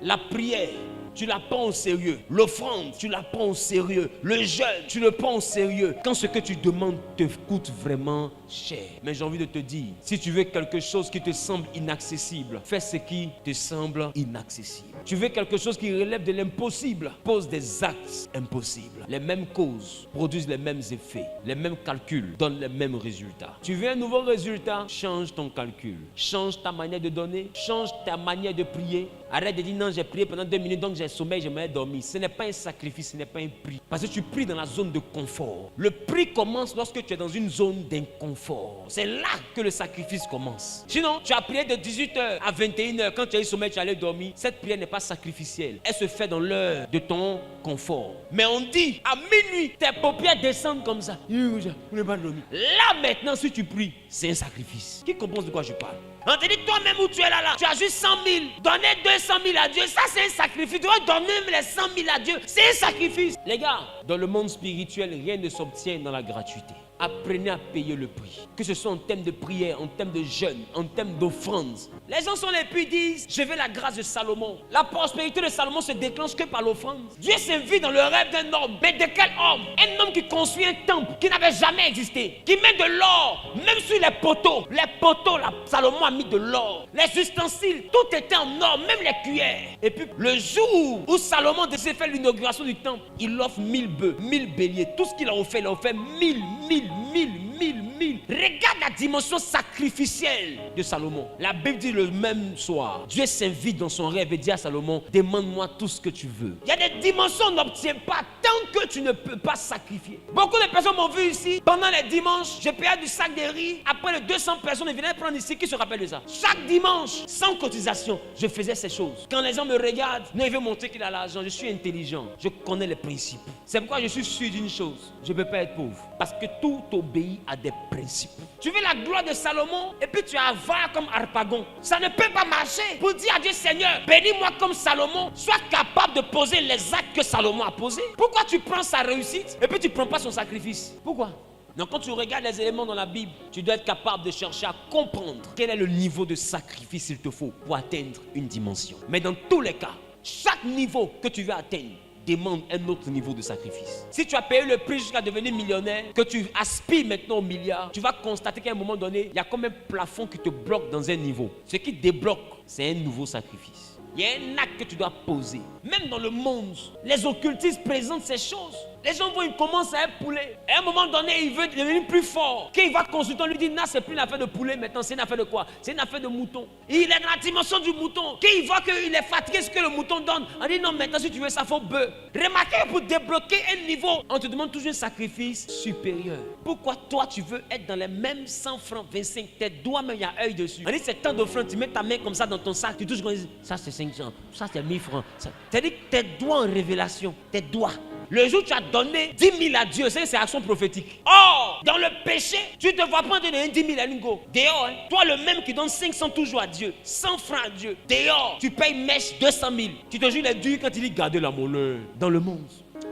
La prière, tu la prends au sérieux. L'offrande, tu la prends au sérieux. Le jeûne, tu le prends au sérieux. Quand ce que tu demandes te coûte vraiment cher. Mais j'ai envie de te dire, si tu veux quelque chose qui te semble inaccessible, fais ce qui te semble inaccessible. Tu veux quelque chose qui relève de l'impossible, pose des actes impossibles. Les mêmes causes produisent les mêmes effets. Les mêmes calculs donnent les mêmes résultats. Tu veux un nouveau résultat, change ton calcul. Change ta manière de donner, change ta manière de prier. Arrête de dire non, j'ai prié pendant 2 minutes, donc j'ai sommeil, j'aimerais dormir. Ce n'est pas un sacrifice, ce n'est pas un prix. Parce que tu pries dans la zone de confort. Le prix commence lorsque tu es dans une zone d'inconfort. C'est là que le sacrifice commence. Sinon, tu as prié de 18h à 21h. Quand tu as eu sommeil, tu allais dormir. Cette prière n'est pas sacrificielle. Elle se fait dans l'heure de ton confort. Mais on dit, à minuit, tes paupières descendent comme ça. Là maintenant, si tu pries, c'est un sacrifice. Qui comprend de quoi je parle? On te dit toi-même où tu es là, tu as juste 100 000. Donner 200 000 à Dieu, ça c'est un sacrifice. Tu dois donner les 100 000 à Dieu, c'est un sacrifice. Les gars, dans le monde spirituel, rien ne s'obtient dans la gratuité. Apprenez à payer le prix. Que ce soit en termes de prière, en termes de jeûne, en termes d'offrande. Les gens sont les plus disent, je veux la grâce de Salomon. La prospérité de Salomon se déclenche que par l'offrande. Dieu s'invite dans le rêve d'un homme. Mais de quel homme? Un homme qui construit un temple qui n'avait jamais existé. Qui met de l'or, même sur les poteaux. Les poteaux, là, Salomon a mis de l'or. Les ustensiles, tout était en or, même les cuillères. Et puis, le jour où Salomon décide de faire l'inauguration du temple, il offre 1000 bœufs, 1000 béliers. Tout ce qu'il a offert, il a offert 1000. Regarde la dimension sacrificielle de Salomon. La Bible dit le même soir, Dieu s'invite dans son rêve et dit à Salomon, demande-moi tout ce que tu veux. Il y a des dimensions qu'on n'obtient pas tant que tu ne peux pas sacrifier. Beaucoup de personnes m'ont vu ici, pendant les dimanches, je payais du sac de riz. Après les 200 personnes, ils venaient prendre ici, qui se rappelle de ça? Chaque dimanche, sans cotisation, je faisais ces choses. Quand les gens me regardent, non, il veut montrer qu'il a l'argent, je suis intelligent, je connais les principes. C'est pourquoi je suis sûr d'une chose, je ne peux pas être pauvre. Parce que tout obéit à des principes. Tu veux la gloire de Salomon et puis tu avares comme Harpagon. Ça ne peut pas marcher. Pour dire à Dieu, Seigneur, bénis-moi comme Salomon. Sois capable de poser les actes que Salomon a posés. Pourquoi tu prends sa réussite et puis tu ne prends pas son sacrifice? Pourquoi? Donc quand tu regardes les éléments dans la Bible, tu dois être capable de chercher à comprendre quel est le niveau de sacrifice qu'il te faut pour atteindre une dimension. Mais dans tous les cas, chaque niveau que tu veux atteindre demande un autre niveau de sacrifice. Si tu as payé le prix jusqu'à devenir millionnaire, que tu aspires maintenant au milliard, tu vas constater qu'à un moment donné, il y a comme un plafond qui te bloque dans un niveau. Ce qui débloque, c'est un nouveau sacrifice. Il y a un acte que tu dois poser. Même dans le monde, les occultistes présentent ces choses. Les gens vont, ils commencent à être poulet. À un moment donné, il veut devenir plus fort. Quand il va consulter, on lui dit, non, c'est plus une affaire de poulet maintenant, c'est une affaire de quoi? C'est une affaire de mouton. Et il est dans la dimension du mouton. Quand il voit qu'il est fatigué, ce que le mouton donne, on dit, non, maintenant, si tu veux ça, il faut bœuf. Remarquez, pour débloquer un niveau, on te demande toujours un sacrifice supérieur. Pourquoi toi, tu veux être dans les mêmes 100 francs, 25, tes doigts, même, il y a œil dessus. On dit, c'est tant d'offrandes, tu mets ta main comme ça dans ton sac, tu touches, ça c'est 500, ça c'est 1000 francs. C'est-à-dire que tes doigts en révélation, tes doigts. Le jour où tu as donné 10 000 à Dieu, c'est action prophétique. Or, dans le péché, tu ne te vois pas donner 10 000 à Lingo. Dehors, hein. Toi le même qui donne 500 toujours à Dieu, 100 francs à Dieu. Dehors, tu payes mèche 200 000. Tu te jures les durs quand il dit gardez la monnaie. Dans le monde.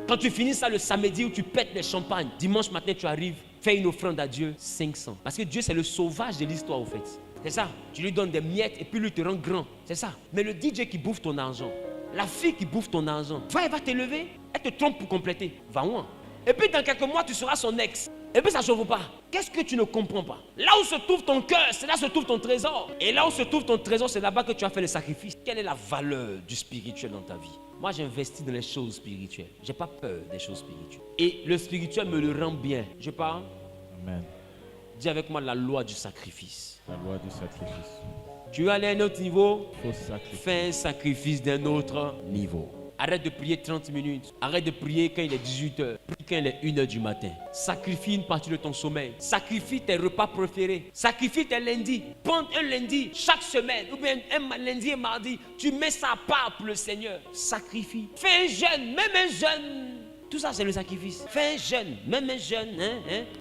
Quand tu finis ça le samedi où tu pètes les champagnes, dimanche matin tu arrives, fais une offrande à Dieu, 500. Parce que Dieu c'est le sauvage de l'histoire au fait. C'est ça. Tu lui donnes des miettes et puis lui te rend grand. C'est ça. Mais le DJ qui bouffe ton argent, la fille qui bouffe ton argent, elle va te lever, elle te trompe pour compléter. Va où? Et puis dans quelques mois, tu seras son ex. Et puis ça ne chauffe pas. Qu'est-ce que tu ne comprends pas? Là où se trouve ton cœur, c'est là où se trouve ton trésor. Et là où se trouve ton trésor, c'est là-bas que tu as fait le sacrifice. Quelle est la valeur du spirituel dans ta vie? Moi, j'investis dans les choses spirituelles. Je n'ai pas peur des choses spirituelles. Et le spirituel me le rend bien. Je parle? Amen. Dis avec moi la loi du sacrifice. La loi du sacrifice. Tu veux aller à un autre niveau? Fais un sacrifice d'un autre niveau. Arrête de prier 30 minutes. Arrête de prier quand il est 18h. Prie quand il est 1h du matin. Sacrifie une partie de ton sommeil. Sacrifie tes repas préférés. Sacrifie tes lundis. Prends un lundi chaque semaine. Ou bien un lundi et mardi. Tu mets ça à part pour le Seigneur. Sacrifie. Fais un jeûne. Même un jeûne. Tout ça c'est le sacrifice. Fais un jeûne. Même un jeûne.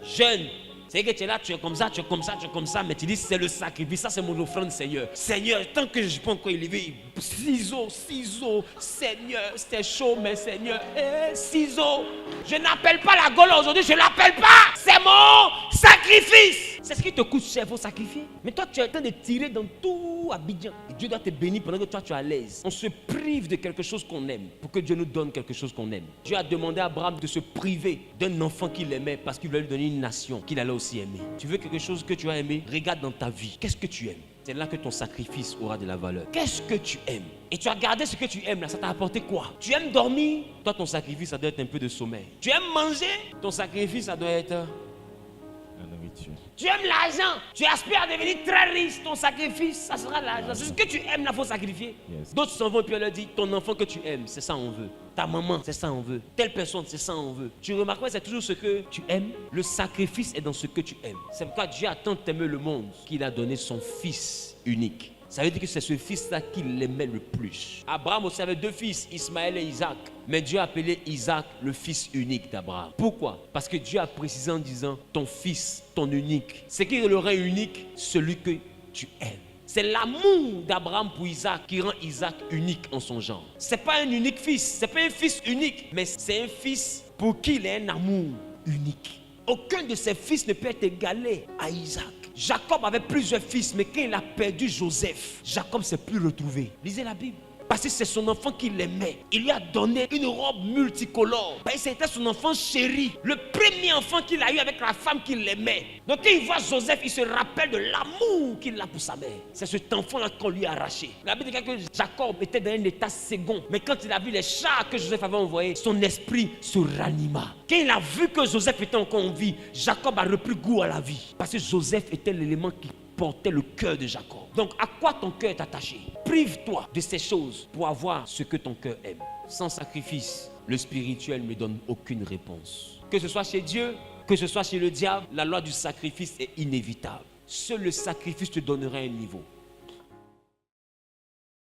Jeûne. C'est que tu es là, tu es comme ça, tu es comme ça, tu es comme ça, mais tu dis c'est le sacrifice, ça c'est mon offrande, Seigneur. Seigneur, tant que je peux encore élever, ciseaux, Seigneur, c'était chaud, mais Seigneur, ciseaux. Je n'appelle pas la Gaule aujourd'hui, je ne l'appelle pas. C'est mon sacrifice. C'est ce qui te coûte cher, il faut sacrifier. Mais toi, tu es en train de tirer dans tous ou Abidjan. Et Dieu doit te bénir pendant que toi tu es à l'aise. On se prive de quelque chose qu'on aime pour que Dieu nous donne quelque chose qu'on aime. Dieu a demandé à Abraham de se priver d'un enfant qu'il aimait parce qu'il voulait lui donner une nation qu'il allait aussi aimer. Tu veux quelque chose que tu as aimé? Regarde dans ta vie. Qu'est-ce que tu aimes? C'est là que ton sacrifice aura de la valeur. Qu'est-ce que tu aimes? Et tu as gardé ce que tu aimes là, ça t'a apporté quoi? Tu aimes dormir? Toi, ton sacrifice, ça doit être un peu de sommeil. Tu aimes manger? Ton sacrifice, ça doit être La nourriture. Tu aimes l'argent, tu aspires à devenir très riche, ton sacrifice, ça sera l'argent. C'est ce que tu aimes, là, il faut sacrifier. Yes. D'autres s'en vont et puis elle leur dit, ton enfant que tu aimes, c'est ça on veut. Ta maman, c'est ça on veut. Telle personne, c'est ça on veut. Tu remarques, c'est toujours ce que tu aimes. Le sacrifice est dans ce que tu aimes. C'est pourquoi Dieu a tant aimé le monde qu'il a donné son fils unique. Ça veut dire que c'est ce fils-là qu'il aimait le plus. Abraham aussi avait 2 fils, Ismaël et Isaac. Mais Dieu a appelé Isaac le fils unique d'Abraham. Pourquoi? Parce que Dieu a précisé en disant, ton fils, ton unique. C'est qui le rend unique? Celui que tu aimes. C'est l'amour d'Abraham pour Isaac qui rend Isaac unique en son genre. Ce n'est pas un unique fils, ce n'est pas un fils unique, mais c'est un fils pour qui il a un amour unique. Aucun de ses fils ne peut être égalé à Isaac. Jacob avait plusieurs fils, mais quand il a perdu Joseph, Jacob ne s'est plus retrouvé. Lisez la Bible. Parce que c'est son enfant qu'il aimait. Il lui a donné une robe multicolore. Parce que c'était son enfant chéri. Le premier enfant qu'il a eu avec la femme qu'il aimait. Donc quand il voit Joseph, il se rappelle de l'amour qu'il a pour sa mère. C'est cet enfant-là qu'on lui a arraché. La Bible dit que Jacob était dans un état second. Mais quand il a vu les chars que Joseph avait envoyés, son esprit se ranima. Quand il a vu que Joseph était encore en vie, Jacob a repris goût à la vie. Parce que Joseph était l'élément qui portait le cœur de Jacob. Donc à quoi ton cœur est attaché? Prive-toi de ces choses pour avoir ce que ton cœur aime. Sans sacrifice, le spirituel ne donne aucune réponse. Que ce soit chez Dieu, que ce soit chez le diable, la loi du sacrifice est inévitable. Seul le sacrifice te donnera un niveau.